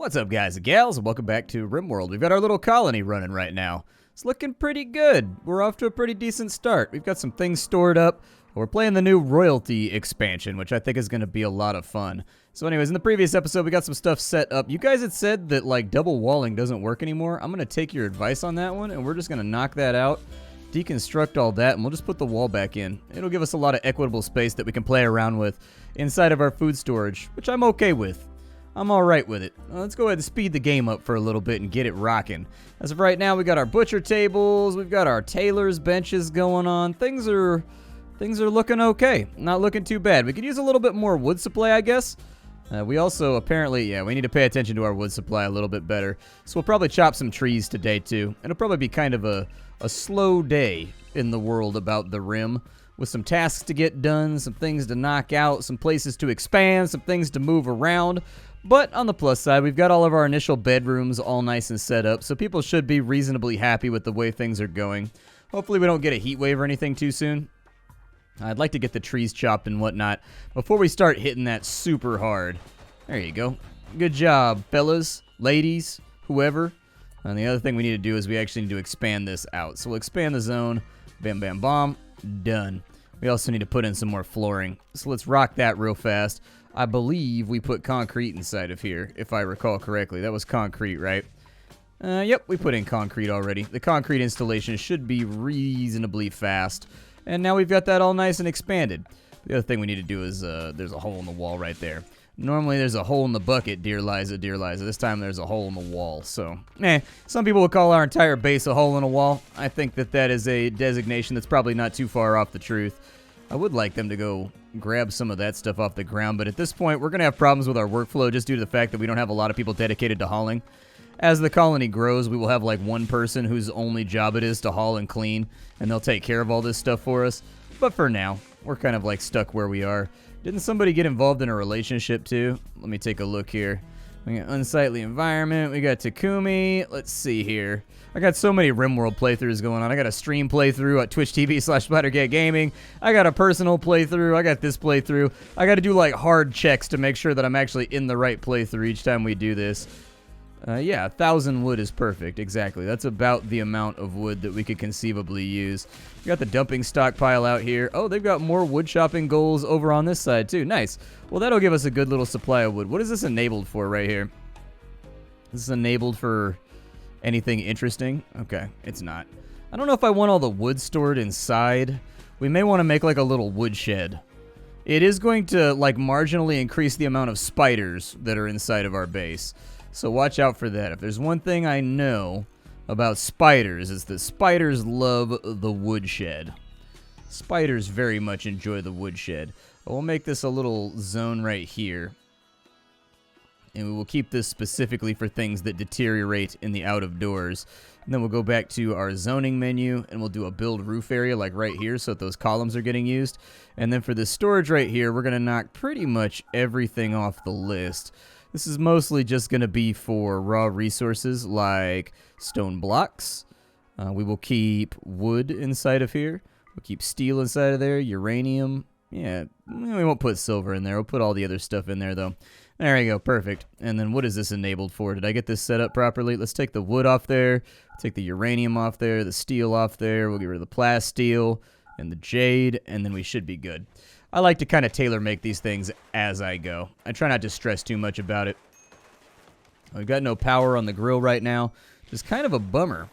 What's up, guys and gals, and welcome back to Rimworld. We've got our little colony running right now. It's looking pretty good. We're off to a pretty decent start. We've got some things stored up. We're playing the new royalty expansion, which I think is going to be a lot of fun. So anyways, in the previous episode, we got some stuff set up. You guys had said that, like, double walling doesn't work anymore. I'm going to take your advice on that one, and we're just going to knock that out, deconstruct all that, and we'll just put the wall back in. It'll give us a lot of equitable space that we can play around with inside of our food storage, which I'm okay with. I'm alright with it. Let's go ahead and speed the game up for a little bit and get it rocking. As of right now, we got our butcher tables, we've got our tailor's benches going on. Things are looking okay. Not looking too bad. We could use a little bit more wood supply, I guess. We also apparently, we need to pay attention to our wood supply a little bit better. So we'll probably chop some trees today too. It'll probably be kind of a slow day in the world about the Rim, with some tasks to get done, some things to knock out, some places to expand, some things to move around. But on the plus side, we've got all of our initial bedrooms all nice and set up, so people should be reasonably happy with the way things are going. Hopefully we don't get a heat wave or anything too soon. I'd like to get the trees chopped and whatnot before we start hitting that super hard. There you go. Good job, fellas, ladies, whoever. And the other thing we need to do is we actually need to expand this out. So we'll expand the zone. Bam, bam, bomb. Done. We also need to put in some more flooring. So let's rock that real fast. I believe we put concrete inside of here, if I recall correctly. That was concrete, right? Yep, we put in concrete already. The concrete installation should be reasonably fast. And now we've got that all nice and expanded. The other thing we need to do is, there's a hole in the wall right there. Normally there's a hole in the bucket, dear Liza, dear Liza. This time there's a hole in the wall, so... some people would call our entire base a hole in a wall. I think that that is a designation that's probably not too far off the truth. I would like them to go grab some of that stuff off the ground, but at this point we're going to have problems with our workflow just due to the fact that we don't have a lot of people dedicated to hauling. As the colony grows, we will have like one person whose only job it is to haul and clean, and they'll take care of all this stuff for us. But for now, we're kind of like stuck where we are. Didn't somebody get involved in a relationship too? Let me take a look here. We got Unsightly Environment, we got Takumi. Let's see here. I got so many Rimworld playthroughs going on. I got a stream playthrough at twitch.tv/SplatterCatGaming. I got a personal playthrough. I got this playthrough. I got to do like hard checks to make sure that I'm actually in the right playthrough each time we do this. Yeah, 1,000 wood is perfect. Exactly. That's about the amount of wood that we could conceivably use. We got the dumping stockpile out here. Oh, they've got more wood shopping goals over on this side too. Nice. Well, that'll give us a good little supply of wood. What is this enabled for right here? This is enabled for anything interesting? Okay, it's not. I don't know if I want all the wood stored inside. We may want to make like a little wood shed. It is going to like marginally increase the amount of spiders that are inside of our base. So watch out for that. If there's one thing I know about spiders, is that spiders love the woodshed. Spiders very much enjoy the woodshed. We'll make this a little zone right here. And we will keep this specifically for things that deteriorate in the out of doors. And then we'll go back to our zoning menu and we'll do a build roof area like right here so that those columns are getting used. And then for the storage right here, we're going to knock pretty much everything off the list. This is mostly just going to be for raw resources like stone blocks. We will keep wood inside of here. We'll keep steel inside of there, uranium. Yeah, we won't put silver in there. We'll put all the other stuff in there, though. There you go, perfect. And then what is this enabled for? Did I get this set up properly? Let's take the wood off there, take the uranium off there, the steel off there. We'll get rid of the plasteel and the jade, and then we should be good. I like to kind of tailor make these things as I go. I try not to stress too much about it. We've got no power on the grill right now. Just kind of a bummer.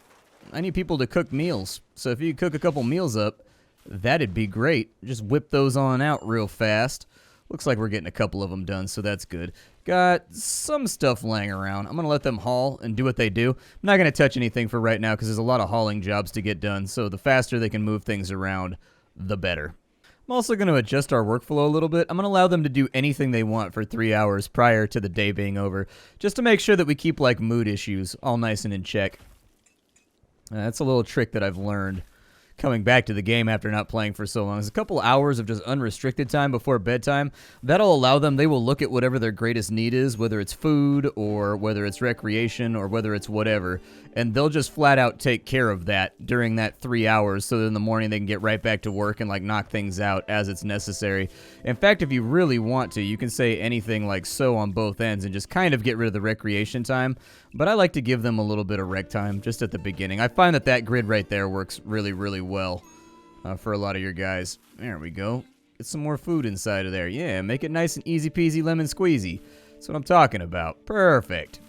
I need people to cook meals. So if you cook a couple meals up, that'd be great. Just whip those on out real fast. Looks like we're getting a couple of them done, so that's good. Got some stuff laying around. I'm going to let them haul and do what they do. I'm not going to touch anything for right now because there's a lot of hauling jobs to get done. So the faster they can move things around, the better. I'm also going to adjust our workflow a little bit. I'm going to allow them to do anything they want for 3 hours prior to the day being over, just to make sure that we keep like mood issues all nice and in check. That's a little trick that I've learned. coming back to the game after not playing for so long. It's a couple hours of just unrestricted time before bedtime. That'll allow them, they will look at whatever their greatest need is, whether it's food or whether it's recreation or whether it's whatever, and they'll just flat out take care of that during that 3 hours so that in the morning they can get right back to work and like knock things out as it's necessary. In fact, if you really want to, you can say anything like so on both ends and just kind of get rid of the recreation time, but I like to give them a little bit of rec time just at the beginning. I find that that grid right there works really, really well for a lot of your guys. There we go. Get some more food inside of there. Yeah, make it nice and easy peasy lemon squeezy. That's what I'm talking about. Perfect.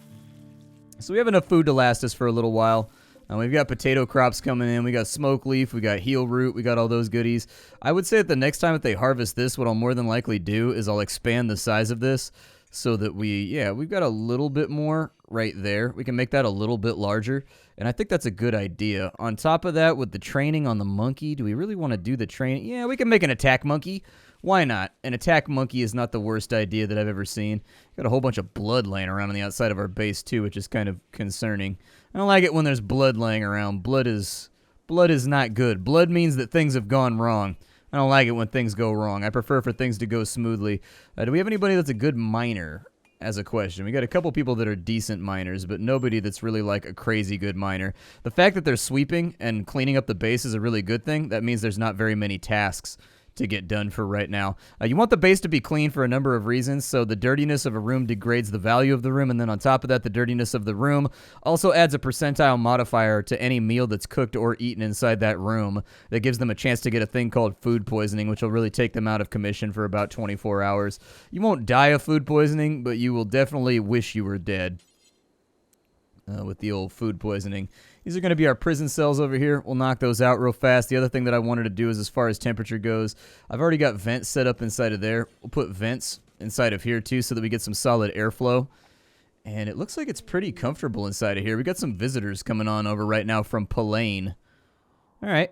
So we have enough food to last us for a little while. We've got potato crops coming in. We got smoke leaf. We got heel root. We got all those goodies. I would say that the next time that they harvest this, what I'll more than likely do is I'll expand the size of this so that we've got a little bit more right there. We can make that a little bit larger, and I think that's a good idea. On top of that, with the training on the monkey, do we really want to do the training? Yeah, we can make an attack monkey. Why not? An attack monkey is not the worst idea that I've ever seen. Got a whole bunch of blood laying around on the outside of our base, too, which is kind of concerning. I don't like it when there's blood laying around. Blood is not good. Blood means that things have gone wrong. I don't like it when things go wrong. I prefer for things to go smoothly. Do we have anybody that's a good miner? As a question. We got a couple people that are decent miners, but nobody that's really like a crazy good miner. The fact that they're sweeping and cleaning up the base is a really good thing. That means there's not very many tasks to get done for right now. You want the base to be clean for a number of reasons. So the dirtiness of a room degrades the value of the room, and then on top of that, the dirtiness of the room also adds a percentile modifier to any meal that's cooked or eaten inside that room that gives them a chance to get a thing called food poisoning, which will really take them out of commission for about 24 hours. You won't die of food poisoning, but you will definitely wish you were dead with the old food poisoning. These are going to be our prison cells over here. We'll knock those out real fast. The other thing that I wanted to do is as far as temperature goes, I've already got vents set up inside of there. We'll put vents inside of here too so that we get some solid airflow. And it looks like it's pretty comfortable inside of here. We got some visitors coming on over right now from Pulaine. All right.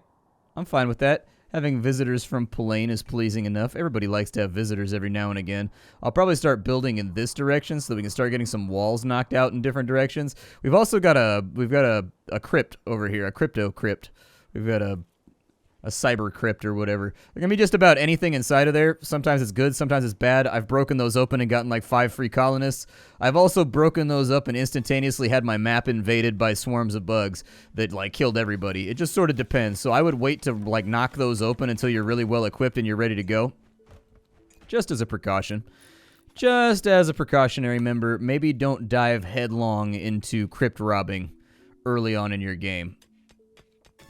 I'm fine with that. Having visitors from Pulaine is pleasing enough. Everybody likes to have visitors every now and again. I'll probably start building in this direction so that we can start getting some walls knocked out in different directions. We've also got a crypt over here, a crypto crypt. We've got a cyber crypt or whatever. There can be just about anything inside of there. Sometimes it's good, sometimes it's bad. I've broken those open and gotten like 5 free colonists. I've also broken those up and instantaneously had my map invaded by swarms of bugs that like killed everybody. It just sort of depends. So I would wait to like knock those open until you're really well equipped and you're ready to go. Just as a precaution. Just as a precautionary member, maybe don't dive headlong into crypt robbing early on in your game.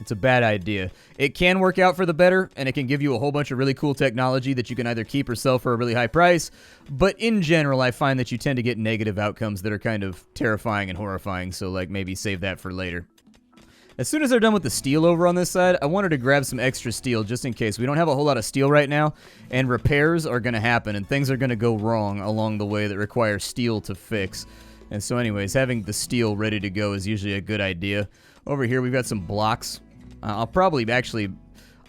It's a bad idea. It can work out for the better, and it can give you a whole bunch of really cool technology that you can either keep or sell for a really high price, but in general, I find that you tend to get negative outcomes that are kind of terrifying and horrifying, so like maybe save that for later. As soon as they're done with the steel over on this side, I wanted to grab some extra steel just in case. We don't have a whole lot of steel right now, and repairs are going to happen, and things are going to go wrong along the way that require steel to fix. And so anyways, having the steel ready to go is usually a good idea. Over here, we've got some blocks. I'll probably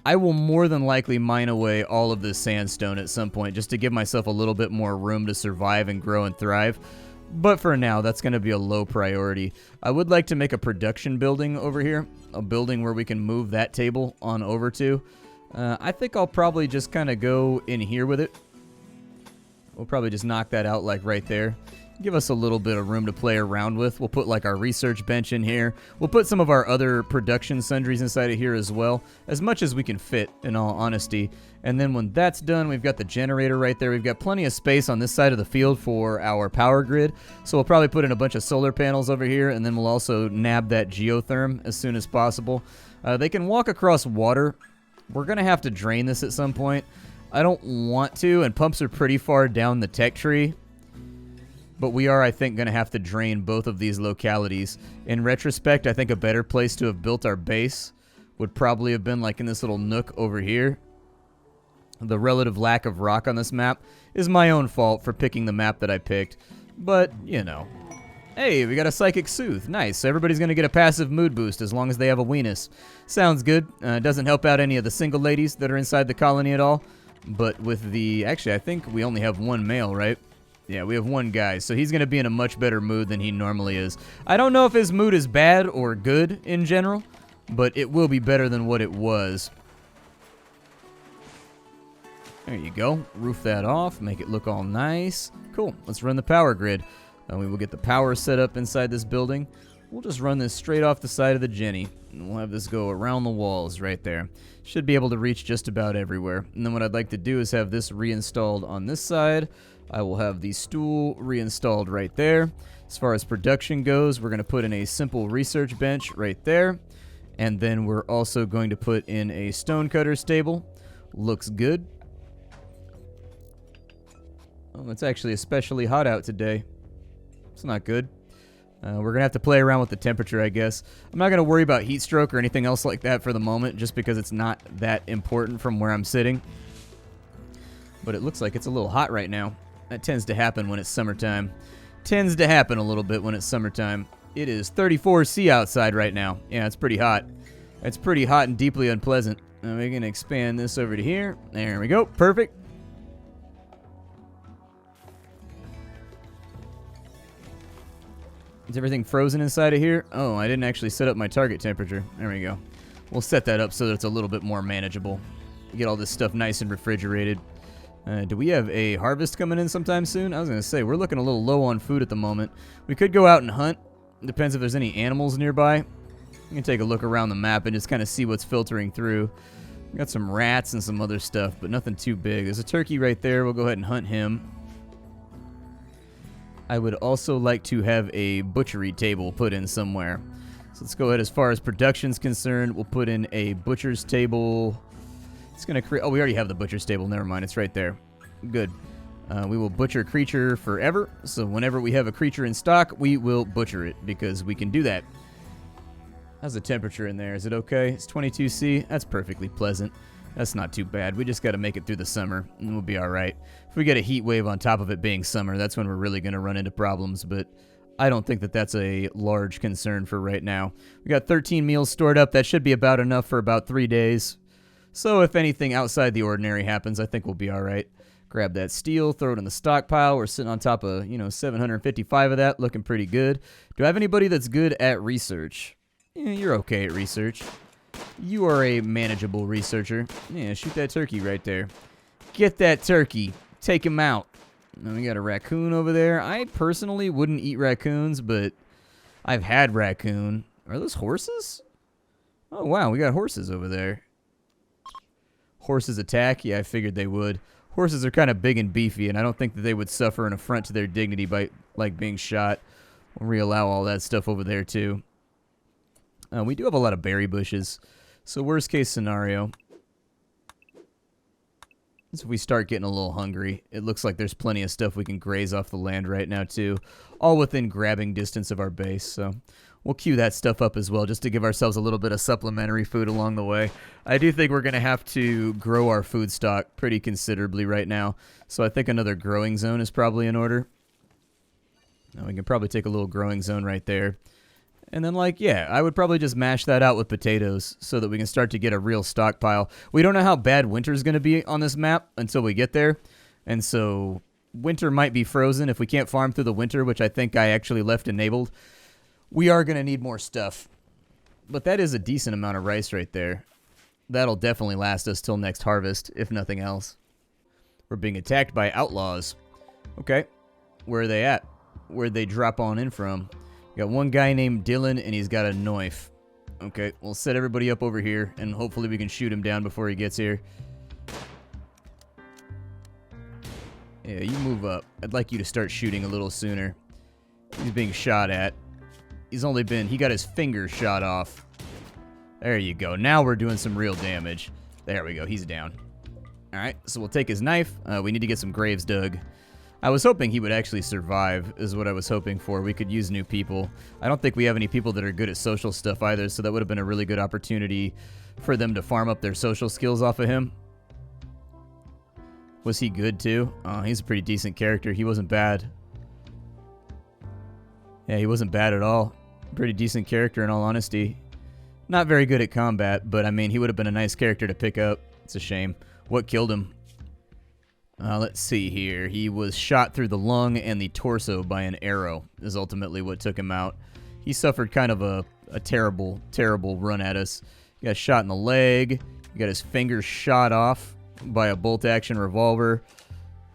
I will more than likely mine away all of this sandstone at some point just to give myself a little bit more room to survive and grow and thrive. But for now, that's going to be a low priority. I would like to make a production building over here, a building where we can move that table on over to. I think I'll probably just kind of go in here with it. We'll probably just knock that out like right there. Give us a little bit of room to play around with. We'll put like our research bench in here. We'll put some of our other production sundries inside of here as well, as much as we can fit, in all honesty. And then when that's done, we've got the generator right there. We've got plenty of space on this side of the field for our power grid. So we'll probably put in a bunch of solar panels over here, and then we'll also nab that geotherm as soon as possible. They can walk across water. We're going to have to drain this at some point. I don't want to, and pumps are pretty far down the tech tree. But we are, I think, going to have to drain both of these localities. In retrospect, I think a better place to have built our base would probably have been like in this little nook over here. The relative lack of rock on this map is my own fault for picking the map that I picked. But, you know. Hey, we got a Psychic Soothe. Nice. So everybody's going to get a passive mood boost as long as they have a weenus. Sounds good. Doesn't help out any of the single ladies that are inside the colony at all. But with the... Actually, I think we only have one male, right? Yeah, we have one guy, so he's going to be in a much better mood than he normally is. I don't know if his mood is bad or good in general, but it will be better than what it was. There you go. Roof that off. Make it look all nice. Cool. Let's run the power grid. We will get the power set up inside this building. We'll just run this straight off the side of the Jenny. And we'll have this go around the walls right there. Should be able to reach just about everywhere. And then what I'd like to do is have this reinstalled on this side. I will have the stool reinstalled right there. As far as production goes, we're going to put in a simple research bench right there. And then we're also going to put in a stonecutter stable. Looks good. Oh, it's actually especially hot out today. It's not good. We're going to have to play around with the temperature, I guess. I'm not going to worry about heat stroke or anything else like that for the moment, just because it's not that important from where I'm sitting. But it looks like it's a little hot right now. That tends to happen when it's summertime. Tends to happen a little bit when it's summertime. It is 34°C outside right now. Yeah, it's pretty hot. It's pretty hot and deeply unpleasant. Now we're going to expand this over to here. There we go. Perfect. Is everything frozen inside of here? Oh, I didn't actually set up my target temperature. There we go. We'll set that up so that it's a little bit more manageable. Get all this stuff nice and refrigerated. Do we have a harvest coming in sometime soon? I was going to say, we're looking a little low on food at the moment. We could go out and hunt. Depends if there's any animals nearby. You can take a look around the map and just kind of see what's filtering through. Got some rats and some other stuff, but nothing too big. There's a turkey right there. We'll go ahead and hunt him. I would also like to have a butchery table put in somewhere. So let's go ahead. As far as production's concerned, we'll put in a butcher's table. It's going to create... Oh, we already have the butcher's table. Never mind. It's right there. Good. We will butcher creature forever. So whenever we have a creature in stock, we will butcher it because we can do that. How's the temperature in there? Is it okay? It's 22°C. That's perfectly pleasant. That's not too bad. We just got to make it through the summer, and we'll be all right. If we get a heat wave on top of it being summer, that's when we're really going to run into problems, but I don't think that that's a large concern for right now. We got 13 meals stored up. That should be about enough for about 3 days. So if anything outside the ordinary happens, I think we'll be all right. Grab that steel, throw it in the stockpile. We're sitting on top of, 755 of that, looking pretty good. Do I have anybody that's good at research? Yeah, you're okay at research. You are a manageable researcher. Yeah, shoot that turkey right there. Get that turkey. Take him out. Now we got a raccoon over there. I personally wouldn't eat raccoons, but I've had raccoon. Are those horses? Oh, wow, we got horses over there. Horses attack? Yeah, I figured they would. Horses are kind of big and beefy, and I don't think that they would suffer an affront to their dignity by, being shot. We'll re-allow all that stuff over there, too. We do have a lot of berry bushes. So worst case scenario is if we start getting a little hungry. It looks like there's plenty of stuff we can graze off the land right now too. All within grabbing distance of our base. So we'll queue that stuff up as well just to give ourselves a little bit of supplementary food along the way. I do think we're going to have to grow our food stock pretty considerably right now. So I think another growing zone is probably in order. Now we can probably take a little growing zone right there. And then, I would probably just mash that out with potatoes so that we can start to get a real stockpile. We don't know how bad winter's going to be on this map until we get there. And so winter might be frozen if we can't farm through the winter, which I think I actually left enabled. We are going to need more stuff. But that is a decent amount of rice right there. That'll definitely last us till next harvest, if nothing else. We're being attacked by outlaws. Okay. Where are they at? Where'd they drop on in from? Got one guy named Dylan, and he's got a knife. Okay, we'll set everybody up over here, and hopefully we can shoot him down before he gets here. Yeah, you move up. I'd like you to start shooting a little sooner. He's being shot at. He got his finger shot off. There you go. Now we're doing some real damage. There we go. He's down. All right, so we'll take his knife. We need to get some graves dug. I was hoping he would actually survive, is what I was hoping for. We could use new people. I don't think we have any people that are good at social stuff either, so that would have been a really good opportunity for them to farm up their social skills off of him. Was he good, too? He's a pretty decent character. He wasn't bad. Yeah, he wasn't bad at all. Pretty decent character, in all honesty. Not very good at combat, but, I mean, he would have been a nice character to pick up. It's a shame. What killed him? Let's see here. He was shot through the lung and the torso by an arrow is ultimately what took him out. He suffered kind of a terrible, terrible run at us. He got shot in the leg. He got his fingers shot off by a bolt-action revolver.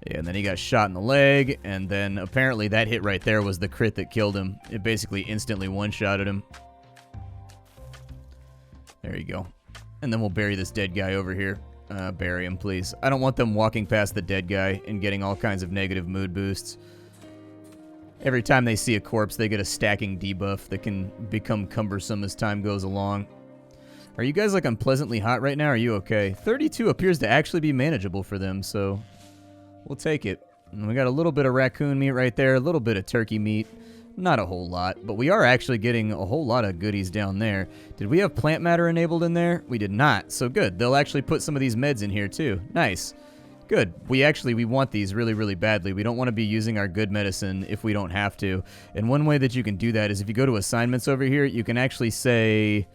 And then he got shot in the leg. And then apparently that hit right there was the crit that killed him. It basically instantly one-shotted him. There you go. And then we'll bury this dead guy over here. Bury him, please. I don't want them walking past the dead guy and getting all kinds of negative mood boosts. Every time they see a corpse, they get a stacking debuff that can become cumbersome as time goes along. Are you guys, like, unpleasantly hot right now? Are you okay? 32 appears to actually be manageable for them, so we'll take it. And we got a little bit of raccoon meat right there, a little bit of turkey meat. Not a whole lot, but we are actually getting a whole lot of goodies down there. Did we have plant matter enabled in there? We did not, so good. They'll actually put some of these meds in here, too. Nice. Good. We want these really, really badly. We don't want to be using our good medicine if we don't have to. And one way that you can do that is if you go to assignments over here, you can actually say...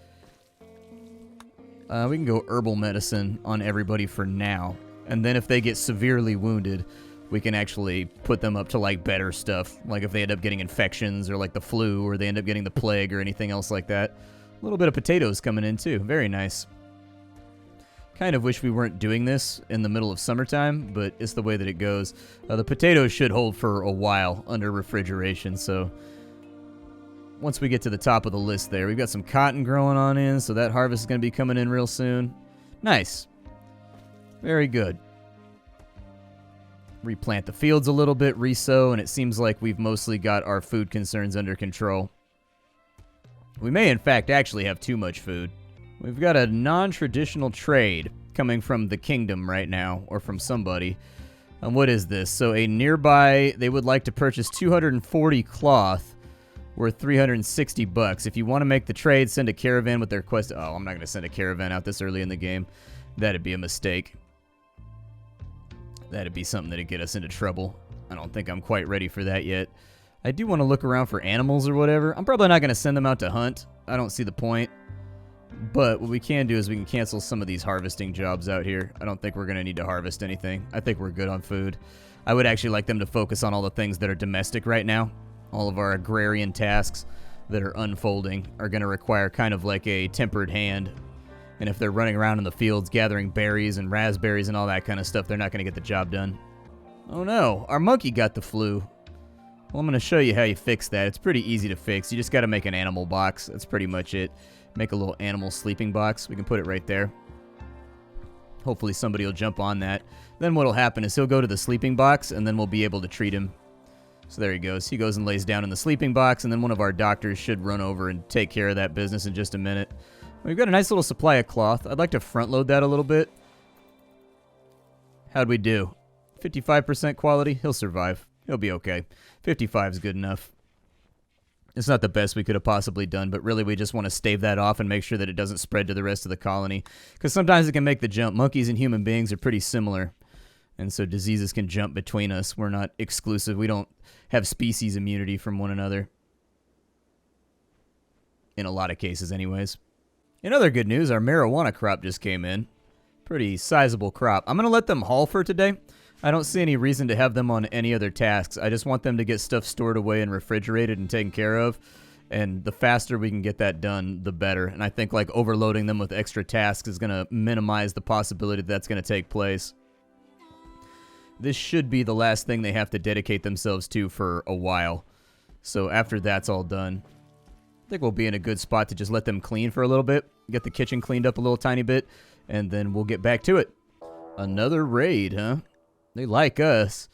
we can go herbal medicine on everybody for now. And then if they get severely wounded, we can actually put them up to, like, better stuff. Like if they end up getting infections or, like, the flu, or they end up getting the plague or anything else like that. A little bit of potatoes coming in, too. Very nice. Kind of wish we weren't doing this in the middle of summertime, but it's the way that it goes. The potatoes should hold for a while under refrigeration, so once we get to the top of the list there, we've got some cotton growing on in, so that harvest is going to be coming in real soon. Nice. Very good. Replant the fields a little bit, resow, and it seems like we've mostly got our food concerns under control. We may, in fact, actually have too much food. We've got a non-traditional trade coming from the kingdom right now, or from somebody. And what is this? So a nearby, they would like to purchase 240 cloth worth 360 bucks. If you want to make the trade, send a caravan with their quest. Oh, I'm not going to send a caravan out this early in the game. That'd be a mistake. That'd be something that'd get us into trouble. I don't think I'm quite ready for that yet. I do want to look around for animals or whatever. I'm probably not going to send them out to hunt. I don't see the point. But what we can do is we can cancel some of these harvesting jobs out here. I don't think we're going to need to harvest anything. I think we're good on food. I would actually like them to focus on all the things that are domestic right now. All of our agrarian tasks that are unfolding are going to require kind of like a tempered hand. And if they're running around in the fields gathering berries and raspberries and all that kind of stuff, they're not going to get the job done. Oh no, our monkey got the flu. Well, I'm going to show you how you fix that. It's pretty easy to fix. You just got to make an animal box. That's pretty much it. Make a little animal sleeping box. We can put it right there. Hopefully somebody will jump on that. Then what'll happen is he'll go to the sleeping box, and then we'll be able to treat him. So there he goes. He goes and lays down in the sleeping box, and then one of our doctors should run over and take care of that business in just a minute. We've got a nice little supply of cloth. I'd like to front load that a little bit. How'd we do? 55% quality? He'll survive. He'll be okay. 55 is good enough. It's not the best we could have possibly done, but really we just want to stave that off and make sure that it doesn't spread to the rest of the colony. Because sometimes it can make the jump. Monkeys and human beings are pretty similar. And so diseases can jump between us. We're not exclusive. We don't have species immunity from one another. In a lot of cases anyways. In other good news, our marijuana crop just came in. Pretty sizable crop. I'm going to let them haul for today. I don't see any reason to have them on any other tasks. I just want them to get stuff stored away and refrigerated and taken care of. And the faster we can get that done, the better. And I think like overloading them with extra tasks is going to minimize the possibility that that's going to take place. This should be the last thing they have to dedicate themselves to for a while. So after that's all done, I think we'll be in a good spot to just let them clean for a little bit. Get the kitchen cleaned up a little tiny bit. And then we'll get back to it. Another raid, huh? They like us.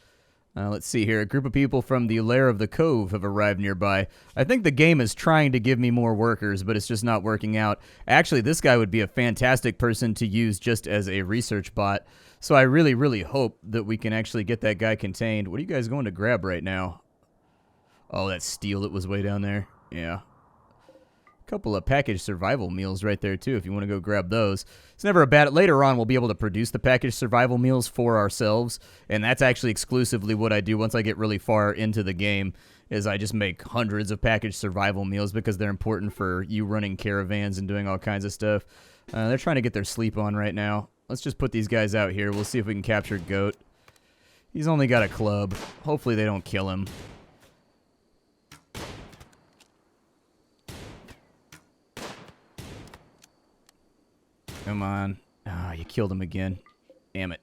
Let's see here. A group of people from the Lair of the Cove have arrived nearby. I think the game is trying to give me more workers, but it's just not working out. Actually, this guy would be a fantastic person to use just as a research bot. So I really, really hope that we can actually get that guy contained. What are you guys going to grab right now? Oh, that steel that was way down there. Yeah. Couple of packaged survival meals right there too if you want to go grab those. It's never a bad... Later on we'll be able to produce the packaged survival meals for ourselves, and that's actually exclusively what I do once I get really far into the game, is I just make hundreds of packaged survival meals because they're important for you running caravans and doing all kinds of stuff. They're trying to get their sleep on right now. Let's just put these guys out here. We'll see if we can capture Goat. He's only got a club. Hopefully they don't kill him. Come on. Ah, you killed him again. Damn it.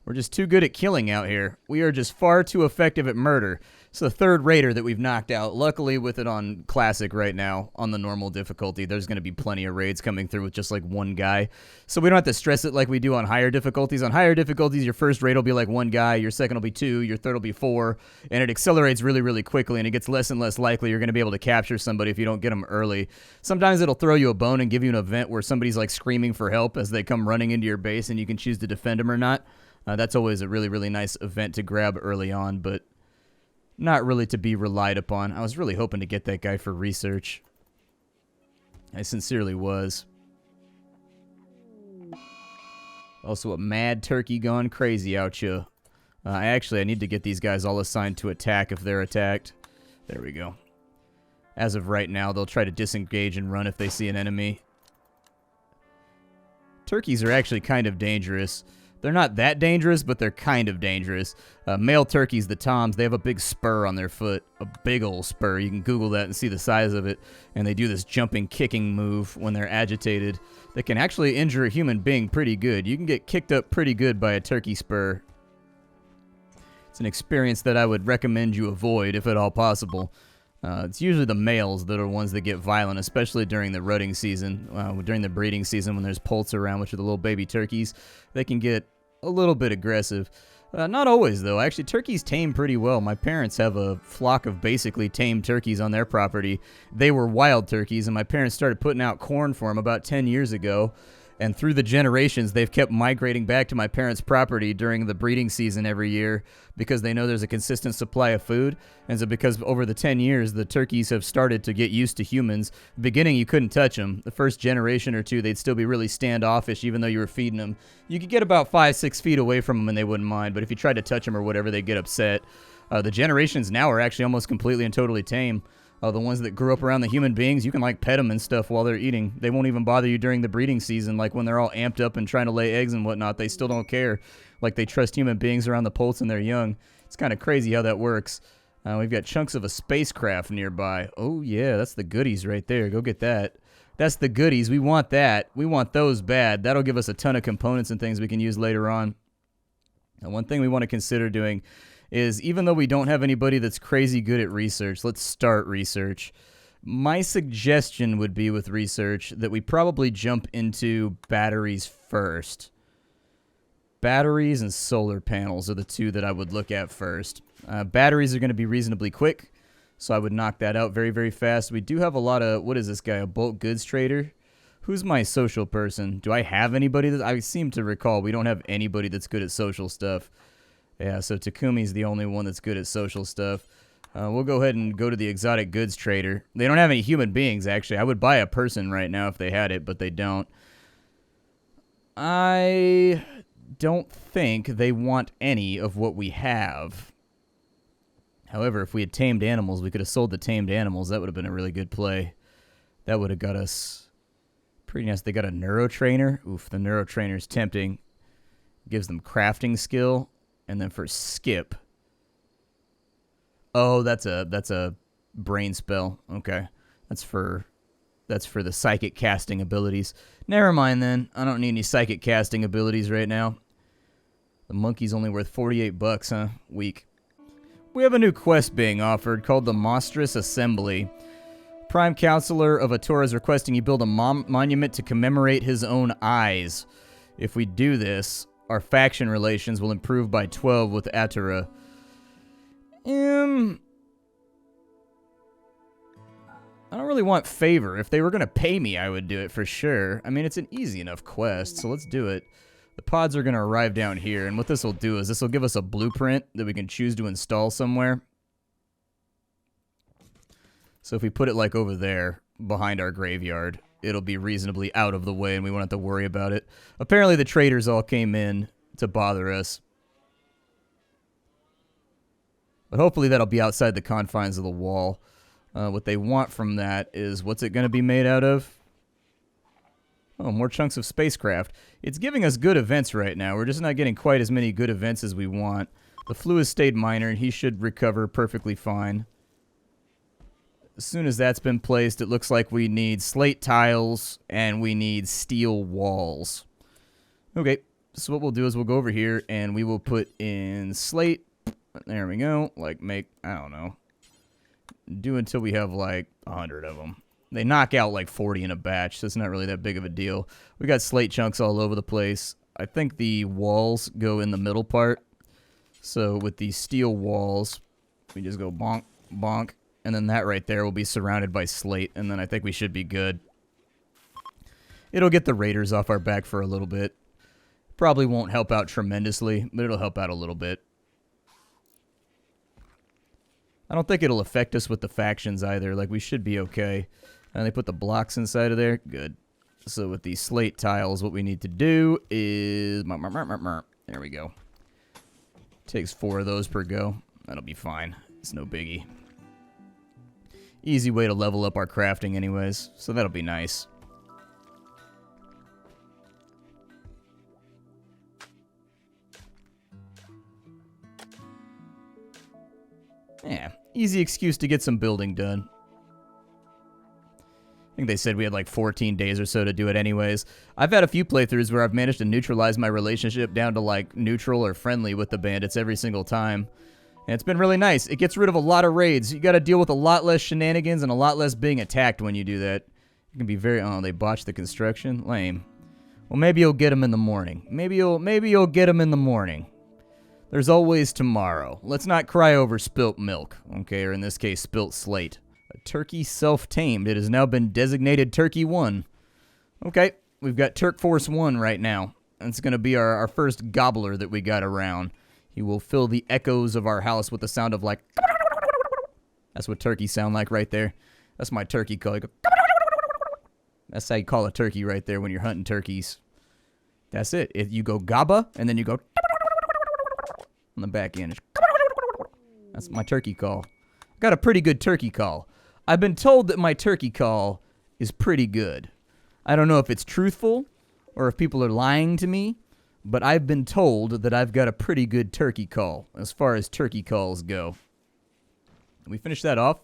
We're just too good at killing out here. We are just far too effective at murder. It's the third raider that we've knocked out. Luckily, with it on Classic right now, on the normal difficulty, there's going to be plenty of raids coming through with just like one guy. So we don't have to stress it like we do on higher difficulties. On higher difficulties, your first raid will be like one guy, your second will be two, your third will be four, and it accelerates really, really quickly, and it gets less and less likely you're going to be able to capture somebody if you don't get them early. Sometimes it'll throw you a bone and give you an event where somebody's like screaming for help as they come running into your base, and you can choose to defend them or not. That's always a really, really nice event to grab early on, but not really to be relied upon. I was really hoping to get that guy for research. I sincerely was. Also, a mad turkey gone crazy out ya. I need to get these guys all assigned to attack if they're attacked. There we go. As of right now, they'll try to disengage and run if they see an enemy. Turkeys are actually kind of dangerous. They're not that dangerous, but they're kind of dangerous. Male turkeys, the toms, they have a big spur on their foot. A big old spur. You can Google that and see the size of it. And they do this jumping, kicking move when they're agitated that can actually injure a human being pretty good. You can get kicked up pretty good by a turkey spur. It's an experience that I would recommend you avoid if at all possible. It's usually the males that are ones that get violent, especially during the rutting season, during the breeding season when there's poults around, which are the little baby turkeys. They can get a little bit aggressive. Not always, though. Actually, turkeys tame pretty well. My parents have a flock of basically tame turkeys on their property. They were wild turkeys, and my parents started putting out corn for them about 10 years ago. And through the generations, they've kept migrating back to my parents' property during the breeding season every year because they know there's a consistent supply of food. And so because over the 10 years, the turkeys have started to get used to humans. Beginning, you couldn't touch them. The first generation or two, they'd still be really standoffish even though you were feeding them. You could get about 5-6 feet away from them and they wouldn't mind. But if you tried to touch them or whatever, they'd get upset. The generations now are actually almost completely and totally tame. The ones that grew up around the human beings, you can like pet them and stuff while they're eating. They won't even bother you during the breeding season, like when they're all amped up and trying to lay eggs and whatnot. They still don't care. Like they trust human beings around the poults and they're young. It's kind of crazy how that works. We've got chunks of a spacecraft nearby. Oh yeah, that's the goodies right there. Go get that. That's the goodies. We want that. We want those bad. That'll give us a ton of components and things we can use later on. And one thing we want to consider doing is, even though we don't have anybody that's crazy good at research, let's start research. My suggestion would be with research that we probably jump into batteries first. Batteries and solar panels are the two that I would look at first. Batteries are going to be reasonably quick, so I would knock that out very, very fast. We do have a lot of, what is this guy, a bulk goods trader? Who's my social person? Do I have anybody that, I seem to recall we don't have anybody that's good at social stuff. Yeah, so Takumi's the only one that's good at social stuff. We'll go ahead and go to the exotic goods trader. They don't have any human beings, actually. I would buy a person right now if they had it, but they don't. I don't think they want any of what we have. However, if we had tamed animals, we could have sold the tamed animals. That would have been a really good play. That would have got us pretty nice. They got a neurotrainer. Oof, the neurotrainer's tempting. Gives them crafting skill. And then for skip. Oh, that's a brain spell. Okay. That's for the psychic casting abilities. Never mind then. I don't need any psychic casting abilities right now. The monkey's only worth 48 bucks, huh? Weak. We have a new quest being offered called the Monstrous Assembly. Prime Counselor of Atora is requesting you build a monument to commemorate his own eyes. If we do this, our faction relations will improve by 12 with Atora. I don't really want favor. If they were going to pay me, I would do it for sure. I mean, it's an easy enough quest, so let's do it. The pods are going to arrive down here, and what this will do is this will give us a blueprint that we can choose to install somewhere. So if we put it like over there, behind our graveyard, it'll be reasonably out of the way and we won't have to worry about it. Apparently the traders all came in to bother us. But hopefully that'll be outside the confines of the wall. What they want from that is, what's it going to be made out of? Oh, more chunks of spacecraft. It's giving us good events right now. We're just not getting quite as many good events as we want. The flu has stayed minor and he should recover perfectly fine. As soon as that's been placed, it looks like we need slate tiles and we need steel walls. Okay, so what we'll do is we'll go over here and we will put in slate. There we go. Like make, I don't know. Do until we have like 100 of them. They knock out like 40 in a batch, so it's not really that big of a deal. We got slate chunks all over the place. I think the walls go in the middle part. So with these steel walls, we just go bonk, bonk. And then that right there will be surrounded by slate. And then I think we should be good. It'll get the raiders off our back for a little bit. Probably won't help out tremendously, but it'll help out a little bit. I don't think it'll affect us with the factions either. Like, we should be okay. And they put the blocks inside of there. Good. So with these slate tiles, what we need to do is... There we go. Takes 4 of those per go. That'll be fine. It's no biggie. Easy way to level up our crafting anyways, so that'll be nice. Yeah, easy excuse to get some building done. I think they said we had like 14 days or so to do it anyways. I've had a few playthroughs where I've managed to neutralize my relationship down to like neutral or friendly with the bandits every single time. And it's been really nice. It gets rid of a lot of raids. You got to deal with a lot less shenanigans and a lot less being attacked when you do that. You can be very... Oh, they botched the construction? Lame. Well, maybe you'll get them in the morning. Maybe you'll get them in the morning. There's always tomorrow. Let's not cry over spilt milk, okay? Or in this case, spilt slate. A turkey self-tamed. It has now been designated Turkey 1. Okay, we've got Turk Force 1 right now. It's going to be our first gobbler that we got around. He will fill the echoes of our house with the sound of like... That's what turkeys sound like right there. That's my turkey call. That's how you call a turkey right there when you're hunting turkeys. That's it. If you go gabba, and then you go... On the back end. That's my turkey call. I got a pretty good turkey call. I've been told that my turkey call is pretty good. I don't know if it's truthful or if people are lying to me. But I've been told that I've got a pretty good turkey call as far as turkey calls go. We finished that off.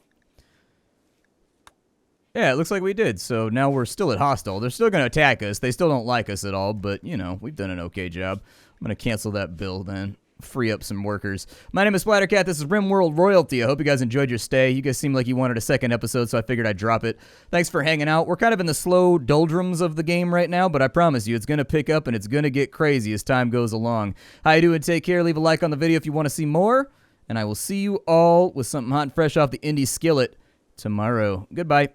Yeah, it looks like we did. So now we're still at hostile. They're still going to attack us. They still don't like us at all. But, you know, we've done an okay job. I'm going to cancel that bill then. Free up some workers. My name is Splattercat. This is Rimworld Royalty. I hope you guys enjoyed your stay. You guys seemed like you wanted a second episode, so I figured I'd drop it. Thanks for hanging out. We're kind of in the slow doldrums of the game right now, but I promise you, it's going to pick up and it's going to get crazy as time goes along. How you doing? Take care. Leave a like on the video if you want to see more, and I will see you all with something hot and fresh off the indie skillet tomorrow. Goodbye.